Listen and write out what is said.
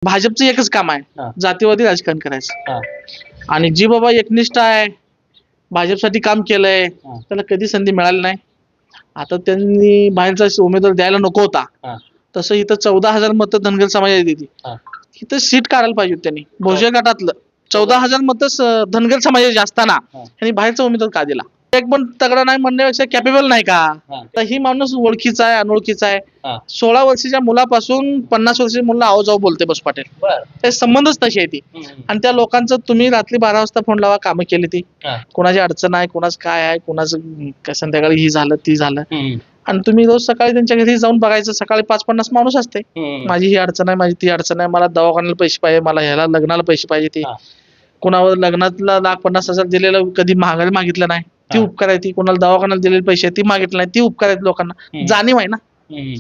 भाजपचं एकच काम हा. आहे, जातीवादी राजकारण करायचं. हा. आणि जी बाबा एकनिष्ठ आहे, भाजपसाठी काम केलंय, हा. त्याला कधी संधी मिळाली नाही. आता त्यांनी बाहेरचा उमेदवार द्यायला नको होता. हा. तसं इथं 14,000 मतं धनगर समाजाची दिली. हा. इथं सीट काढायला पाहिजे होती त्यांनी. भोजन गटातलं 14,000 मतं धनगर समाजाची असताना हा. त्यांनी बाहेरचा उमेदवार का दिला? एक पण तगडा नाही म्हणण्यापेक्षा कॅपेबल नाही का? हा. तर ही माणूस ओळखीचा आहे, अनोळखीचा आहे. हा. 16 वर्षाच्या मुलापासून 50 वर्षाच्या मुलाला आव जाऊ बोलते बस पाटील. बर. ते संबंधच तशी आहे ती. आणि त्या लोकांचं तुम्ही रात्री 12 वाजता फोन लावा, कामं केली ती. हा. कोणाची अडचण आहे, कोणाचं काय आहे, कोणाचं संध्याकाळी ही झालं ती झालं. हम्म. आणि तुम्ही रोज सकाळी त्यांच्या घरी जाऊन बघायचं, सकाळी 5-50 माणूस असते. हम्म. माझी ही अडचण आहे, माझी ती अडचण आहे, मला दवाखान्याला पैसे पाहिजे, मला ह्याला लग्नाला पैसे पाहिजे. ती हा. कोणावर लग्नातला 1,50,000 दिलेलं कधी महागारी मागितलं नाही, ती हा. उपकार आहे ती. कोणाला दवाखान्याला दिलेले पैसे ती मागितलं नाही, ती उपकार आहेत लोकांना. हम्म. जाणीव आहे ना. हम्म.